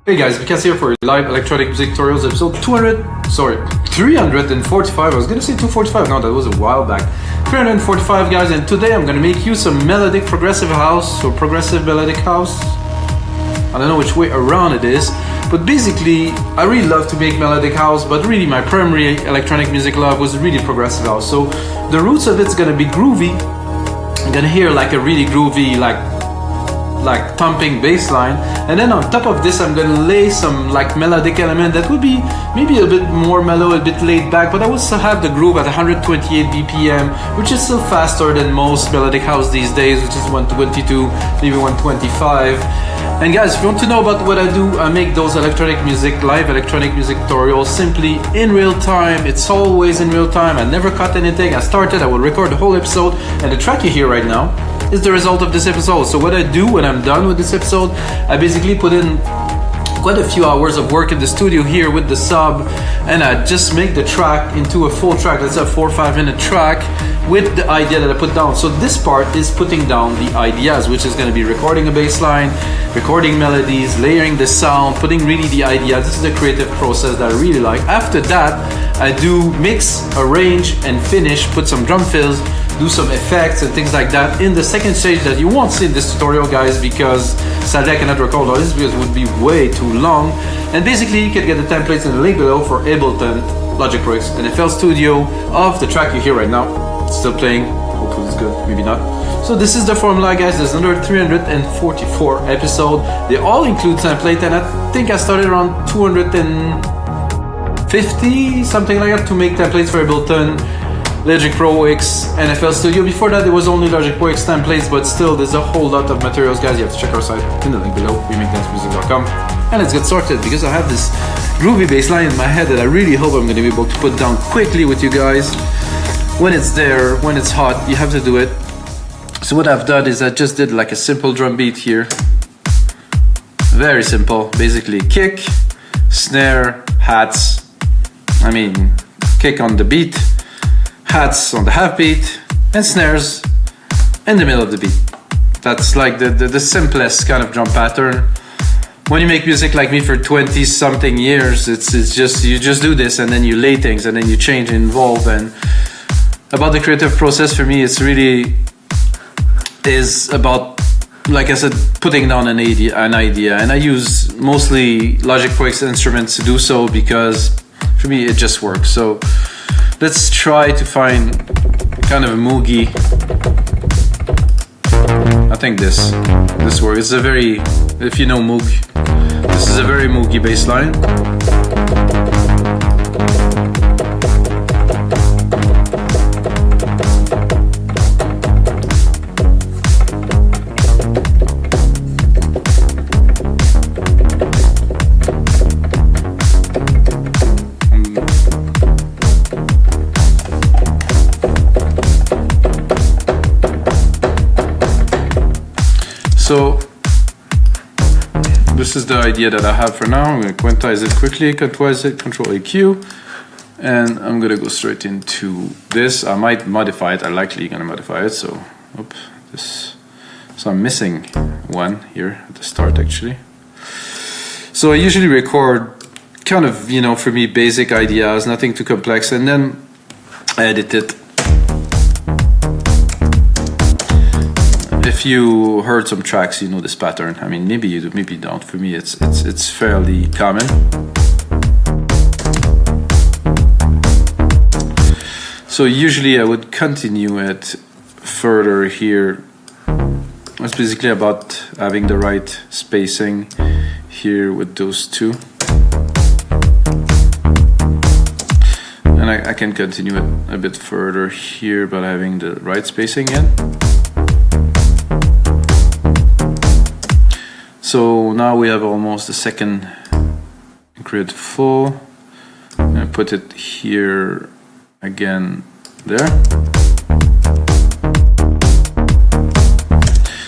Hey guys, Vikas here for live electronic music tutorials episode 345. I was gonna say 245, no, that was a while back. 345 guys, and today I'm gonna make you some melodic progressive house or progressive melodic house. I don't know which way around it is, but basically I really love to make melodic house, but really my primary electronic music love was really progressive house. So the roots of it's gonna be groovy. You're gonna hear like a really groovy, like thumping bass line, and then on top of this I'm gonna lay some like melodic element that would be maybe a bit more mellow, a bit laid back, but I will still have the groove at 128 BPM, which is still faster than most melodic house these days, which is 122, maybe 125. And guys, if you want to know about what I do, I make those electronic music, live electronic music tutorials simply in real time. It's always in real time. I never cut anything. I will record the whole episode, and the track you hear right now is the result of this episode. So what I do when I'm done with this episode, I basically put in quite a few hours of work in the studio here with the sub, and I just make the track into a full track. That's a 4 or 5 minute track with the idea that I put down. So this part is putting down the ideas, which is going to be recording a bass line, recording melodies, layering the sound, putting really the idea. This is the creative process that I really like. After that, I do mix, arrange, and finish, put some drum fills, do some effects and things like that in the second stage that you won't see in this tutorial, guys, because sadly I cannot record all this because it would be way too long. And basically you can get the templates in the link below for Ableton, LogicProX, and FLStudio of the track you hear right now. It's still playing, hopefully it's good, maybe not. So this is the formula, guys. There's another 344 episode. They all include template, and I think I started around 250, something like that, to make templates for Ableton, LogicProX, and FLStudio. Before that, there was only LogicProX templates, but still, there's a whole lot of materials, guys. You have to check our site in the link below, remakdancemusic.com. And let's get started, because I have this groovy bass line in my head that I really hope I'm going to be able to put down quickly with you guys. When it's there, when it's hot, you have to do it. So what I've done is I just did like a simple drum beat here. Very simple, basically kick, snare, hats. Kick on the beat, hats on the half beat, and snares in the middle of the beat. That's like the simplest kind of drum pattern. When you make music like me for 20 something years, it's just, you just do this and then you lay things and then you change and evolve. And about the creative process, for me, it's really is about, like I said, putting down an idea, and I use mostly LogicProX instruments to do so because for me it just works. So let's try to find kind of a moogie. I think this works. It's a very, if you know Moog, this is a very moogie bass line. So this is the idea that I have for now. I'm going to quantize it quickly, quantize it, Control AQ, and I'm going to go straight into this. I might modify it. I'm likely going to modify it. So, so I'm missing one here at the start, actually. So I usually record kind of, for me, basic ideas, nothing too complex, and then I edit it. If you heard some tracks, you know this pattern. Maybe you do, maybe you don't. For me, it's fairly common. So usually I would continue it further here. It's basically about having the right spacing here with those two. And I can continue it a bit further here by having the right spacing in. So now we have almost a second grid full. I'm going to put it here again there.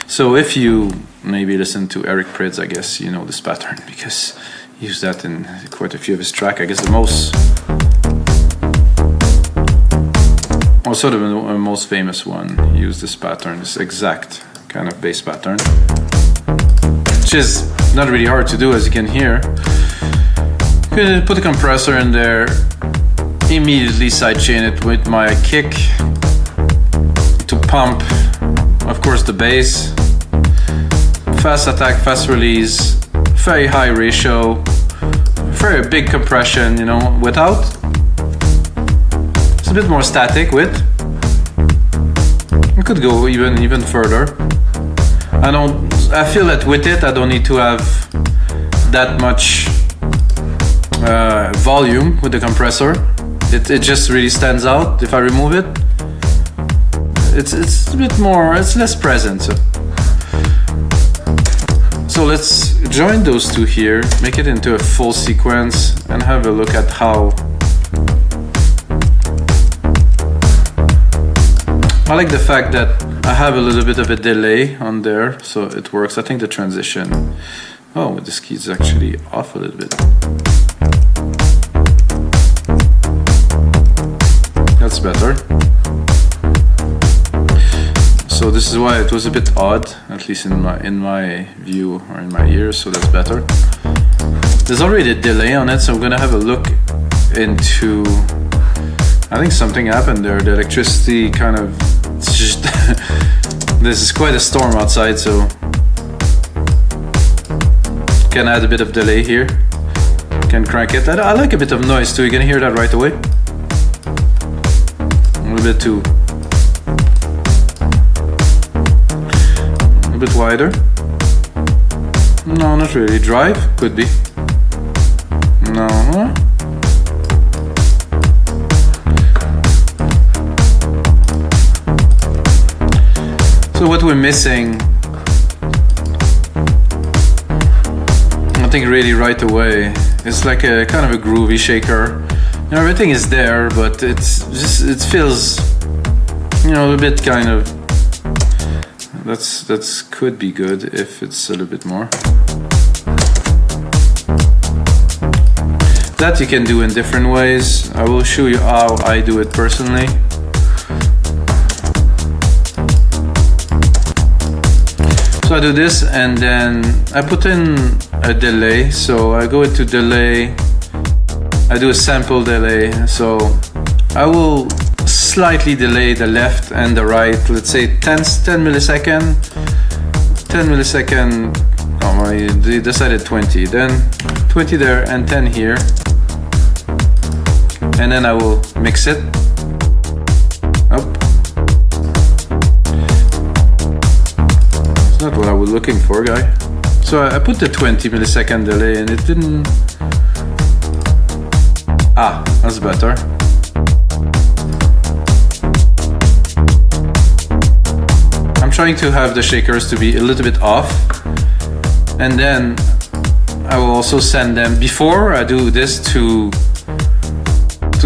So if you maybe listen to Eric Prydz, I guess you know this pattern because he used that in quite a few of his tracks. I guess the most Also the most famous one used this pattern, this exact kind of bass pattern, which is not really hard to do, as you can hear. I'm gonna put a compressor in there, immediately sidechain it with my kick to pump, of course, the bass. Fast attack, fast release, very high ratio, very big compression, you know, without. It's a bit more static with. I could go even further. I feel that with it, I don't need to have that much volume with the compressor. It just really stands out. If I remove it, it's a bit more, it's less present. So let's join those two here, make it into a full sequence, and have a look at how. I like the fact that I have a little bit of a delay on there, so it works. I think the transition, oh, this key is actually off a little bit. That's better. So this is why it was a bit odd, at least in my view or in my ears, so that's better. There's already a delay on it, so I'm gonna have a look into, I think something happened there. The electricity kind of, it's just this is quite a storm outside, so can add a bit of delay here. Can crank it. I like a bit of noise too. You're gonna hear that right away. A little bit too. A bit wider. No, not really. Drive? Could be. No. Huh? So what we're missing, I think really right away, it's like a kind of a groovy shaker. You know, everything is there, but it's just, it feels, you know, a bit kind of, that's could be good if it's a little bit more. That you can do in different ways. I will show you how I do it personally. So I do this and then I put in a delay. So I go into delay, I do a sample delay. So I will slightly delay the left and the right, let's say 10 millisecond, 10 millisecond, oh, I decided 20, then 20 there and 10 here. And then I will mix it up. It's not what I was looking for, guy. So I put the 20 millisecond delay and it didn't. Ah, that's better. I'm trying to have the shakers to be a little bit off, and then I will also send them before I do this to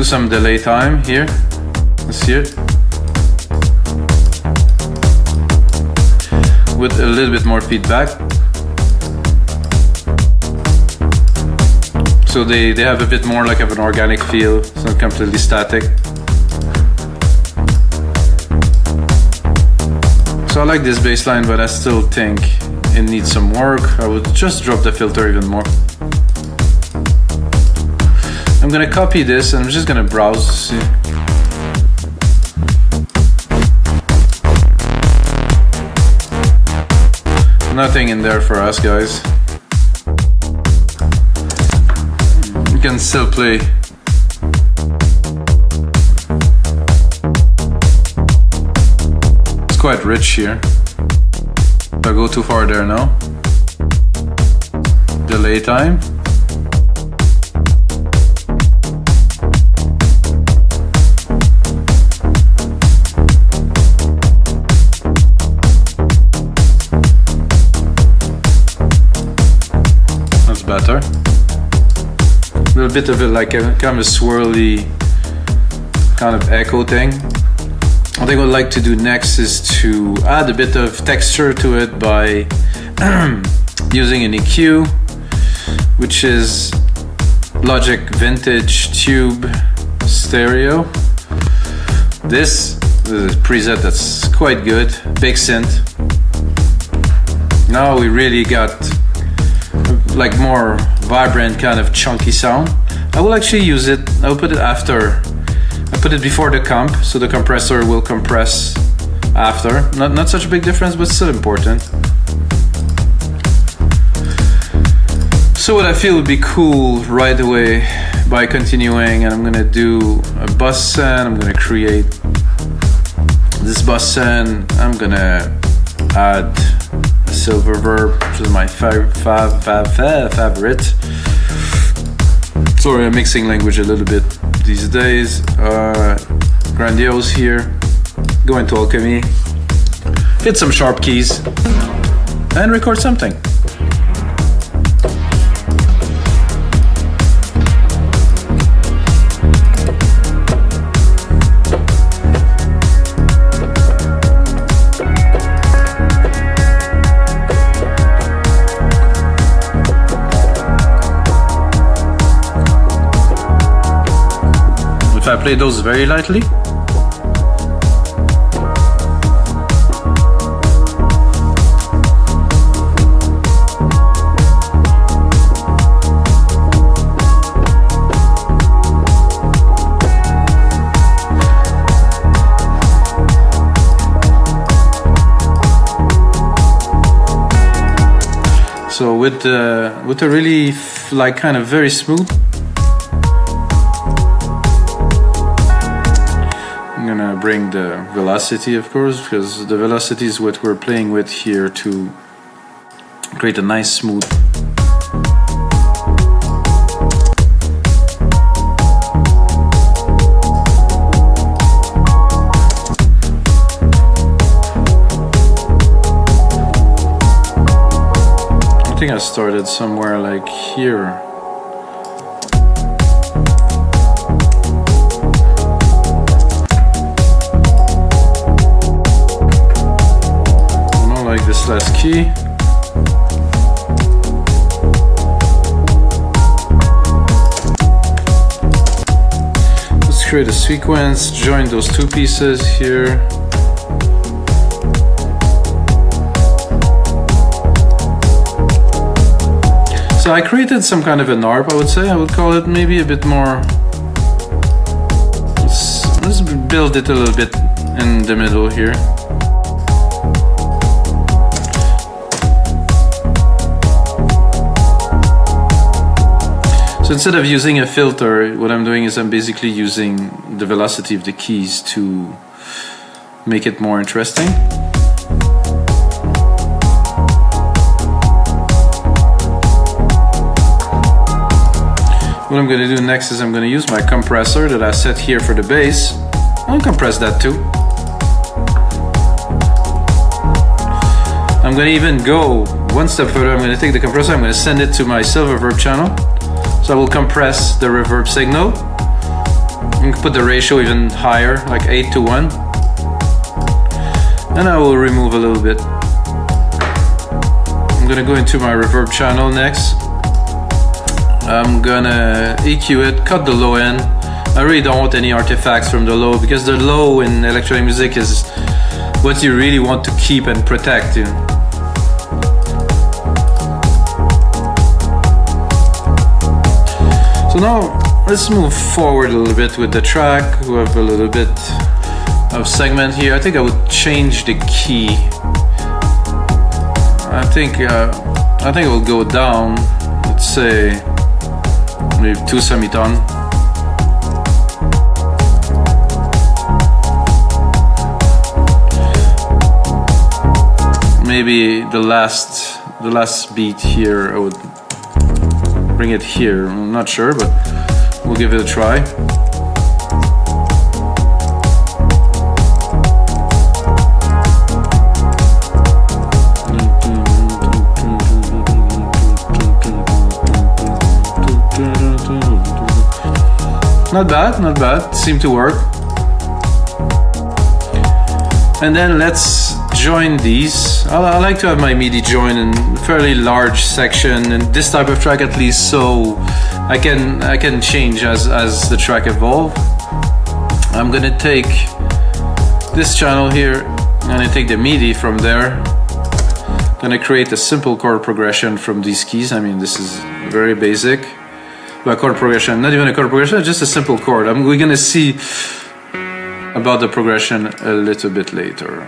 some delay time here. Let's see it. With a little bit more feedback. So they have a bit more like of an organic feel. It's not completely static. So I like this bass line, but I still think it needs some work. I would just drop the filter even more. I'm gonna copy this and I'm just gonna browse to see. Nothing in there for us, guys. You can still play. It's quite rich here. If I go too far there now. Delay time. Better. A little bit of it like a kind of a swirly kind of echo thing. I think what I'd like to do next is to add a bit of texture to it by using an EQ, which is Logic Vintage Tube Stereo. This is a preset that's quite good, big synth. Now we really got like more vibrant kind of chunky sound, I will actually use it. I'll put it after. I put it before the comp, so the compressor will compress after. Not such a big difference, but still important. So what I feel would be cool right away by continuing, and I'm gonna do a bus send. I'm gonna create this bus send. I'm gonna add a silver verb, which is my favorite. Sorry, I'm mixing language a little bit these days. Grandiose here. Go into Alchemy. Hit some sharp keys and record something. If I play those very lightly, so with a really like kind of very smooth, I'm gonna bring the velocity, of course, because the velocity is what we're playing with here to create a nice smooth. I think I started somewhere like here. Like this last key. Let's create a sequence, join those two pieces here. So I created some kind of an ARP, I would say. I would call it maybe a bit more. Let's build it a little bit in the middle here. So instead of using a filter, what I'm doing is I'm basically using the velocity of the keys to make it more interesting. What I'm going to do next is I'm going to use my compressor that I set here for the bass. I'll compress that too. I'm going to even go one step further. I'm going to take the compressor, I'm going to send it to my silver verb channel. So I will compress the reverb signal. You can put the ratio even higher, like 8:1. And I will remove a little bit. I'm gonna go into my reverb channel next. I'm gonna EQ it, cut the low end. I really don't want any artifacts from the low, because the low in electronic music is what you really want to keep and protect. So now let's move forward a little bit with the track. We have a little bit of segment here. I think I would change the key. I think it will go down. Let's say maybe 2 semitone. Maybe the last beat here I would bring it here. I'm not sure, but we'll give it a try. Not bad, not bad. Seemed to work. And then let's join these. I like to have my MIDI join in a fairly large section in this type of track, at least, so I can change as the track evolves. I'm gonna take this channel here. I'm gonna take the MIDI from there. gonna create a simple chord progression from these keys. I mean, this is very basic. But chord progression, not even a chord progression, just a simple chord. We're gonna see about the progression a little bit later.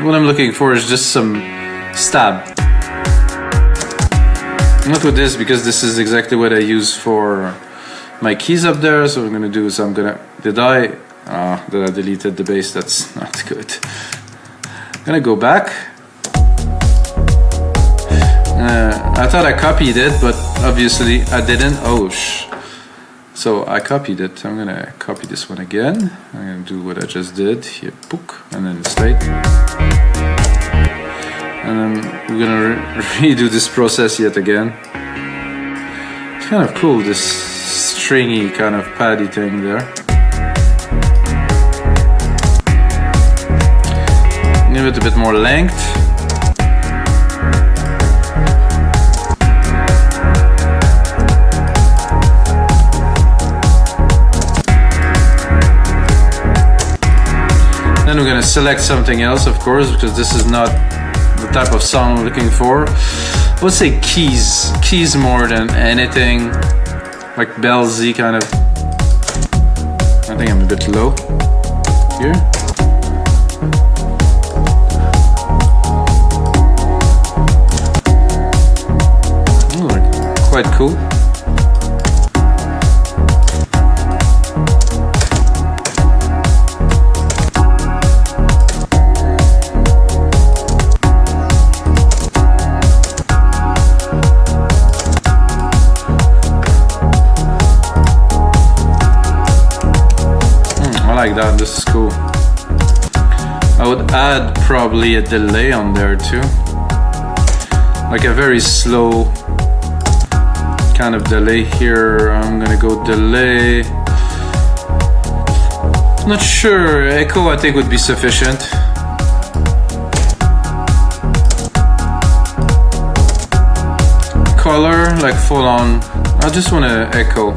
What I'm looking for is just some stab. Not with this, because this is exactly what I use for my keys up there. So what I'm gonna do is did I deleted the bass? That's not good. I'm gonna go back. I thought I copied it, but obviously I didn't. So I copied it. I'm gonna copy this one again. I'm gonna do what I just did here, book, and then straight. And then we're gonna redo this process yet again. It's kind of cool, this stringy kind of paddy thing there. Give it a bit more length. Then we're gonna select something else, of course, because this is not the type of sound we're looking for. Let's say keys more than anything, like bell-Z kind of. I think I'm a bit low here. Quite cool. I like that, this is cool. I would add probably a delay on there too. Like a very slow kind of delay here. I'm gonna go delay. Not sure, echo I think would be sufficient. Color, like full on. I just wanna echo.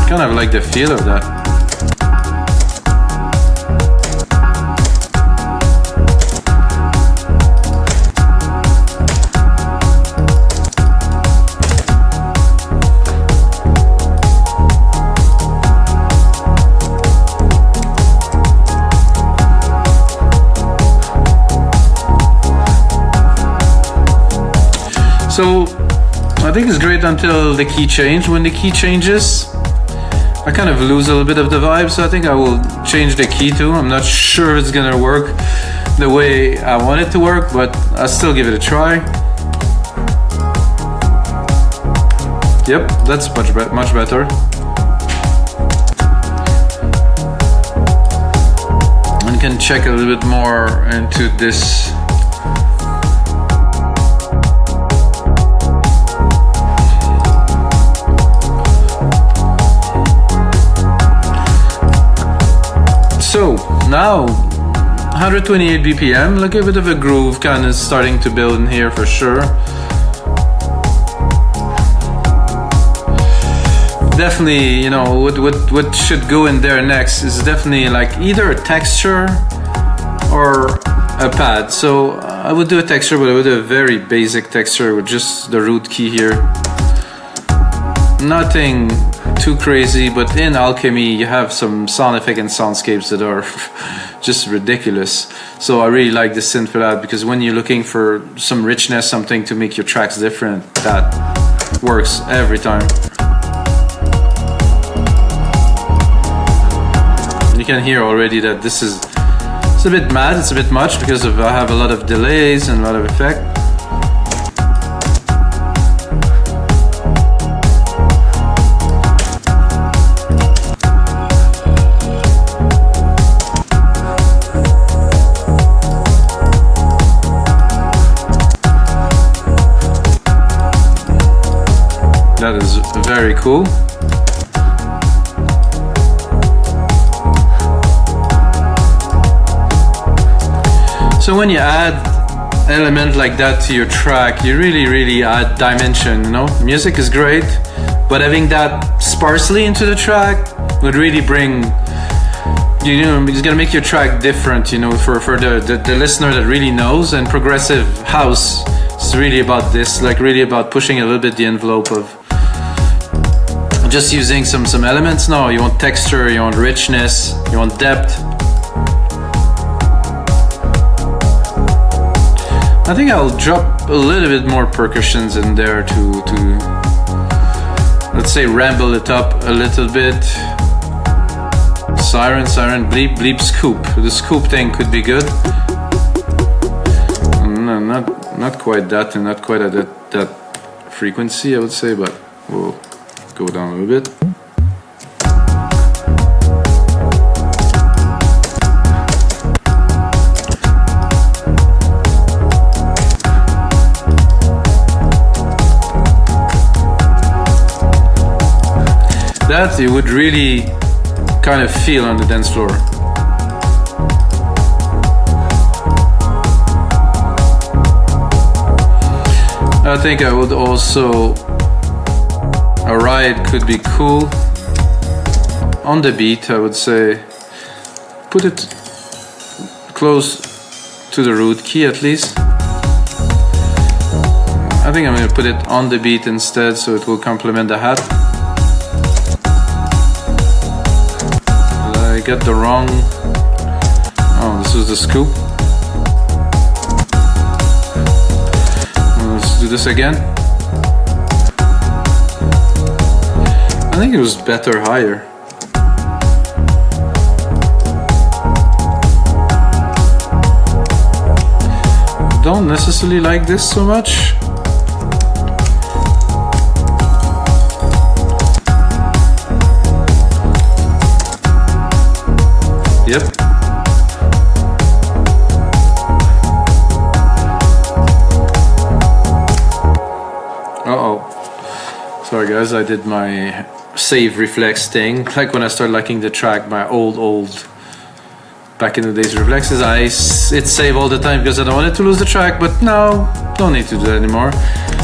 Kind of like the feel of that. So I think it's great until the key change. When the key changes, I kind of lose a little bit of the vibe, so I think I will change the key too. I'm not sure if it's gonna work the way I want it to work, but I'll still give it a try. Yep, that's much better. And can check a little bit more into this. So now 128 BPM, like a bit of a groove kind of starting to build in here for sure. Definitely, you know, what should go in there next is definitely like either a texture or a pad. So I would do a texture, but I would do a very basic texture with just the root key here. Nothing too crazy, but in Alchemy you have some sound effects and soundscapes that are just ridiculous. So I really like this synth for that, because when you're looking for some richness, something to make your tracks different, that works every time. You can hear already that it's a bit mad, it's a bit much, because I have a lot of delays and a lot of effect. That is very cool. So when you add element like that to your track, you really add dimension, you know? Music is great, but having that sparsely into the track would really bring, you know, it's gonna make your track different, you know, for the listener that really knows. And progressive house is really about this, like really about pushing a little bit the envelope of just using some elements. No, you want texture, you want richness, you want depth. I think I'll drop a little bit more percussions in there to let's say ramble it up a little bit. Siren, bleep, bleep, scoop. The scoop thing could be good. No, not quite that, and not quite at that frequency, I would say, but we'll go down a little bit. That you would really kind of feel on the dance floor. I think I would also, a ride could be cool on the beat. I would say put it close to the root key at least. I think I'm going to put it on the beat instead, so it will complement the hat. I got the wrong, oh, this is the scoop. Let's do this again. I think it was better higher. Don't necessarily like this so much. Yep. Uh-oh. Sorry guys, I did my save reflex thing. Like when I started liking the track, my old back in the days reflexes, it save all the time because I don't want it to lose the track, but now don't need to do that anymore.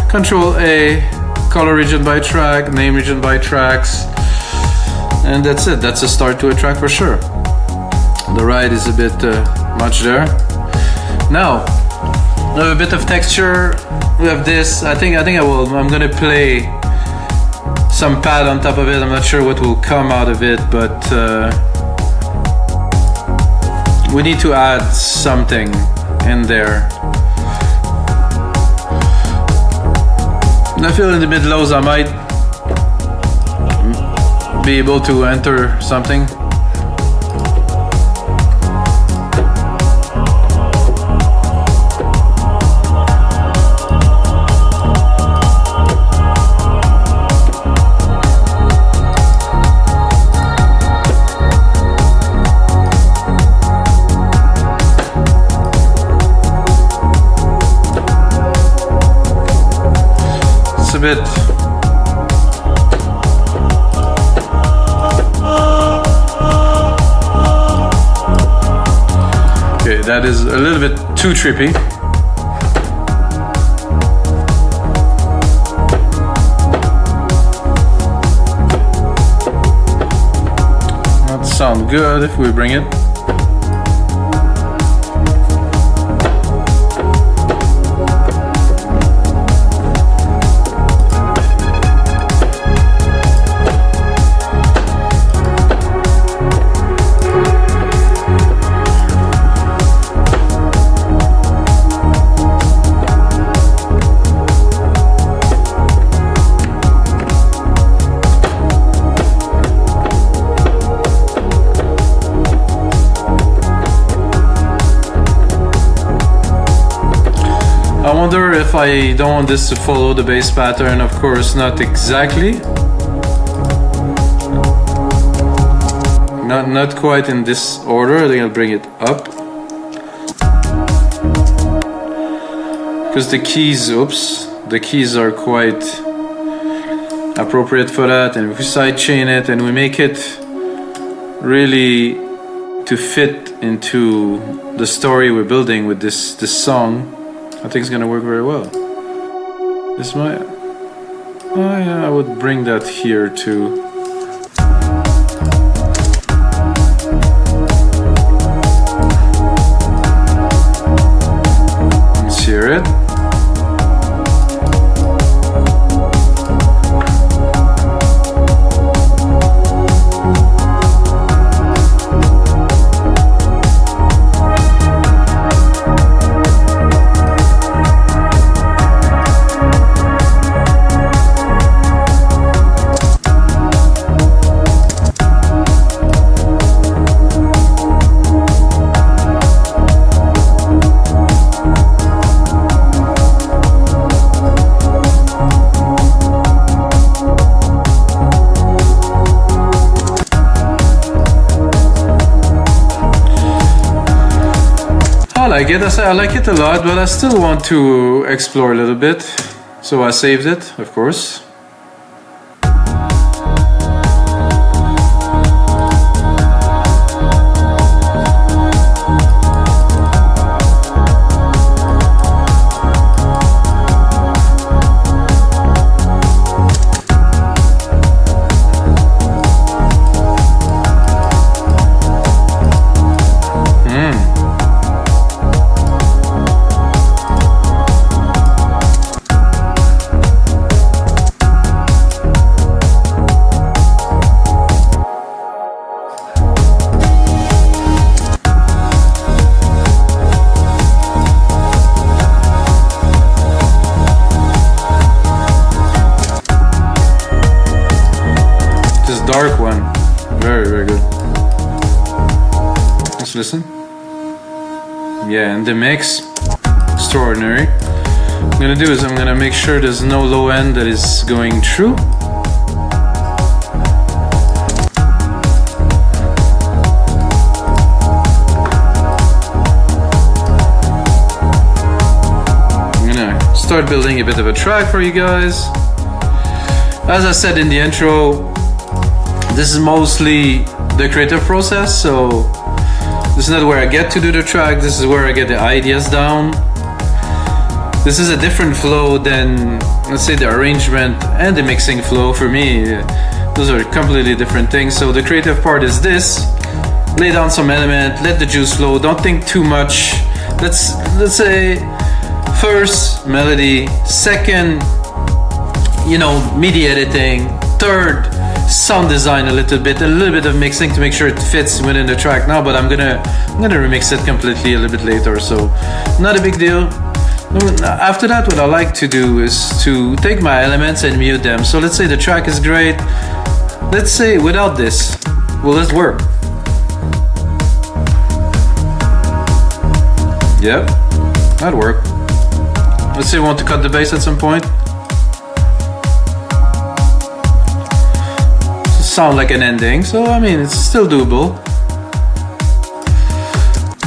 Control A, color region by track, name region by tracks, and that's it. That's a start to a track for sure. The ride is a bit much there. Now we have a bit of texture. We have this. I think I'm gonna play some pad on top of it. I'm not sure what will come out of it, but we need to add something in there. And I feel in the mid lows I might be able to enter something. A bit. Okay, that is a little bit too trippy. That sounds good if we bring it. I wonder if I don't want this to follow the bass pattern. Of course, not exactly. Not quite in this order. I think I'll bring it up. Because the keys are quite appropriate for that. And if we sidechain it and we make it really to fit into the story we're building with this song, I think it's gonna work very well. This might... Oh yeah, I would bring that here too. Let's hear it. I like it a lot, but I still want to explore a little bit, so I saved it, of course. Dark one, very, very good. Let's listen. Yeah, and the mix, extraordinary. What I'm gonna do is I'm gonna make sure there's no low end that is going through. I'm gonna start building a bit of a track for you guys. As I said in the intro, this is mostly the creative process, so this is not where I get to do the track, this is where I get the ideas down. This is a different flow than, let's say, the arrangement and the mixing flow. For me, those are completely different things. So the creative part is this: lay down some element, let the juice flow, don't think too much. Let's say first melody, second, you know, MIDI editing, third sound design a little bit of mixing to make sure it fits within the track now, but I'm gonna remix it completely a little bit later, so not a big deal. After that, what I like to do is to take my elements and mute them. So let's say the track is great. Let's say without this, will it work? Yep, that'd work. Let's say we want to cut the bass at some point. Sound like an ending, so I mean it's still doable.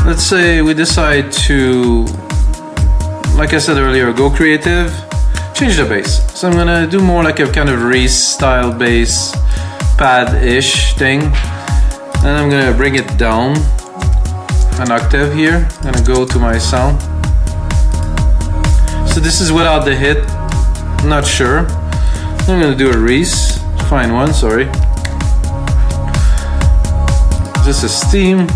Let's say we decide to, like I said earlier, go creative, change the bass. So I'm gonna do more like a kind of Reese style bass pad-ish thing, and I'm gonna bring it down an octave here. I'm gonna go to my sound. So this is without the hit, I'm not sure. I'm gonna do a Reese, fine one, sorry. Just a steam.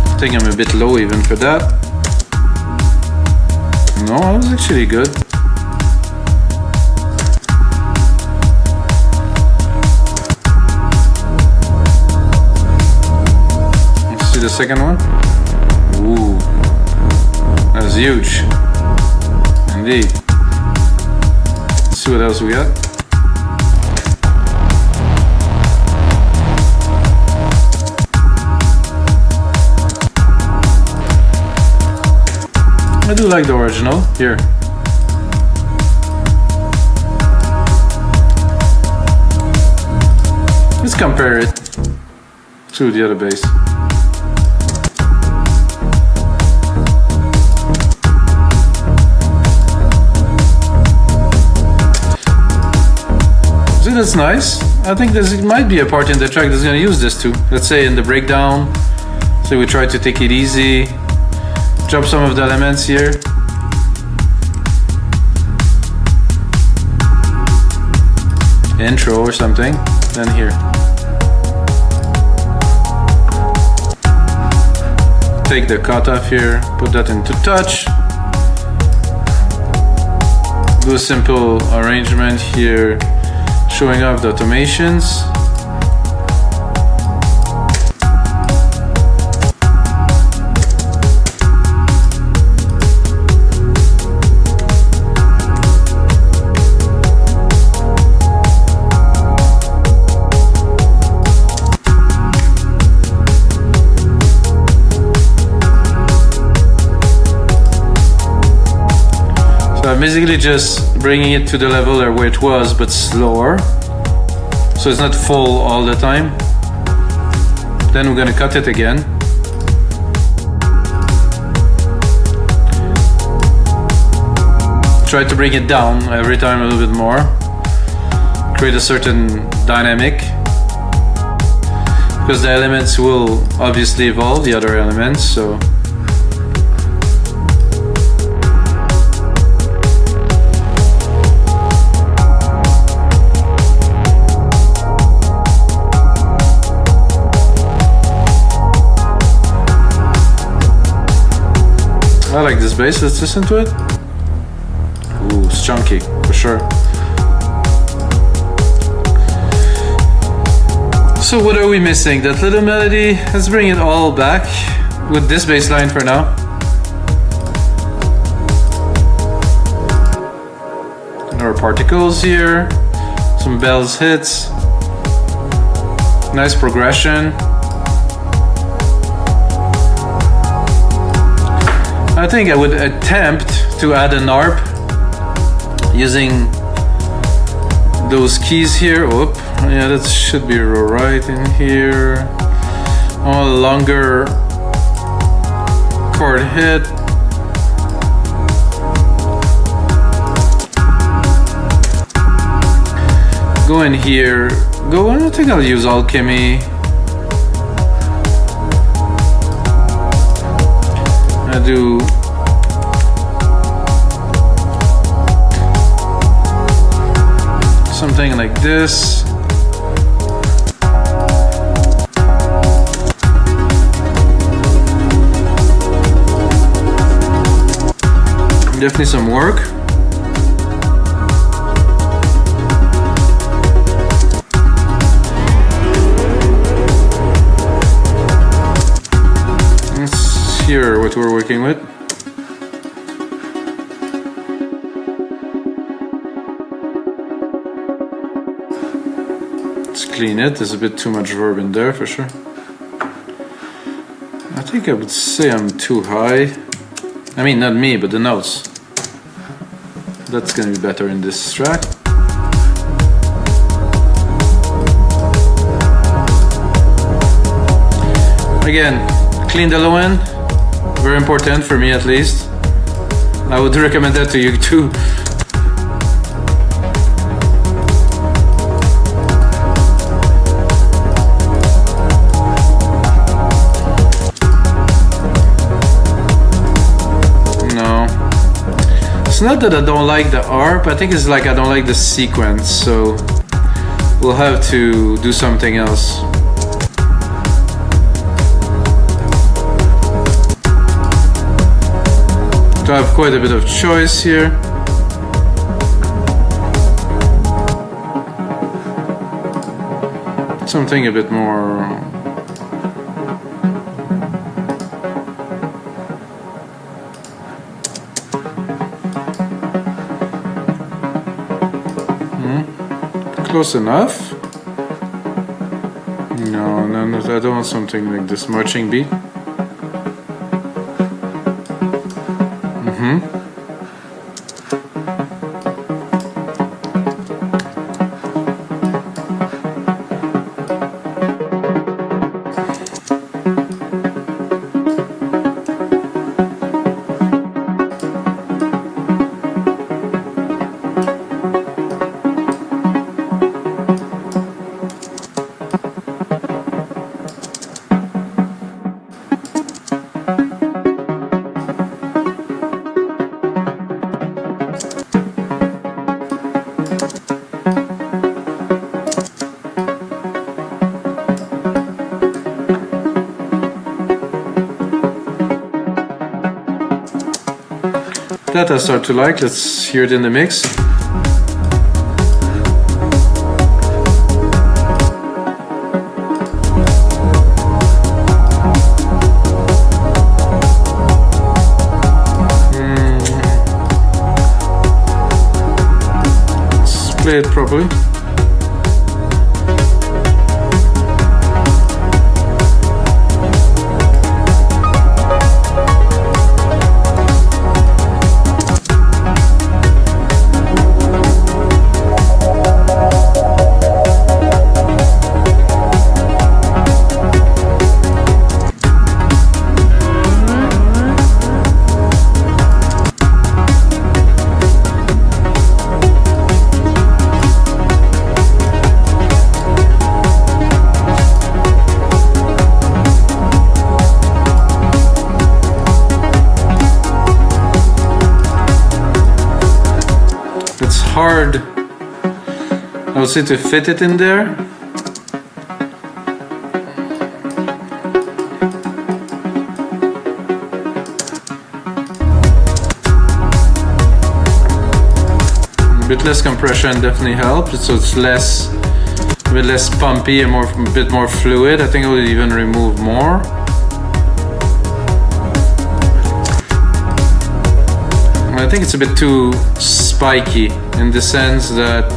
I think I'm a bit low even for that. No, that was actually good. Let's see the second one. Ooh, that's huge. Indeed. Let's see what else we got. I do like the original here. Let's compare it to the other bass. See, that's nice. I think there might be a part in the track that's going to use this too. Let's say in the breakdown. So we try to take it easy. Drop some of the elements here. Intro or something, then here. Take the cutoff here, put that into touch. Do a simple arrangement here, showing off the automations. So I'm basically just bringing it to the level where it was, but slower. So it's not full all the time. Then we're gonna cut it again. Try to bring it down every time a little bit more. Create a certain dynamic. Because the elements will obviously evolve, the other elements, so. I like this bass, let's listen to it. Ooh, it's chunky, for sure. So what are we missing? That little melody, let's bring it all back with this bass line for now. Our particles here, some bells hits, nice progression. I think I would attempt to add an ARP using those keys here. Oop, yeah, that should be right in here. A longer chord hit. Go in here. I think I'll use Alchemy. I do something like this. Definitely some work. Here what we're working with. Let's clean it. There's a bit too much verb in there for sure. I think I would say I'm too high. I mean, not me, but the notes. That's gonna be better in this track. Again, clean the low end. Very important for me at least. I would recommend that to you too. No. It's not that I don't like the ARP, I think it's like I don't like the sequence, so we'll have to do something else. So I have quite a bit of choice here. Something a bit more. Close enough. No, I don't want something like this marching beat. I start to like. Let's hear it in the mix. Let's play it properly. Hard, I would say, to fit it in there. A bit less compression definitely helps, so it's less, a bit less pumpy and a bit more fluid. I think I would even remove more. I think it's a bit too spiky in the sense that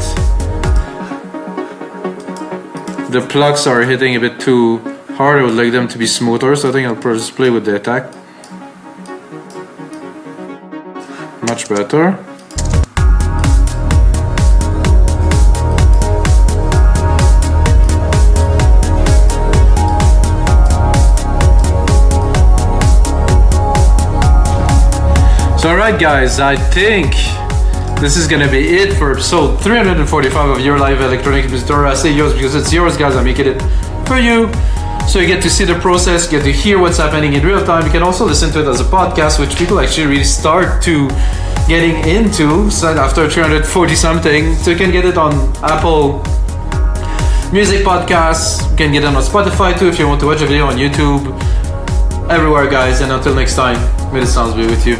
the plucks are hitting a bit too hard. I would like them to be smoother, so I think I'll just play with the attack. Much better. So alright guys, I think this is gonna be it for episode 345 of your live electronic music tutorial. I say yours because it's yours, guys. I'm making it for you, so you get to see the process, get to hear what's happening in real time. You can also listen to it as a podcast, which people actually really start to getting into. So after 340 something, so you can get it on Apple Music Podcasts. You can get it on Spotify too if you want to watch a video on YouTube. Everywhere, guys. And until next time, may the sounds be with you.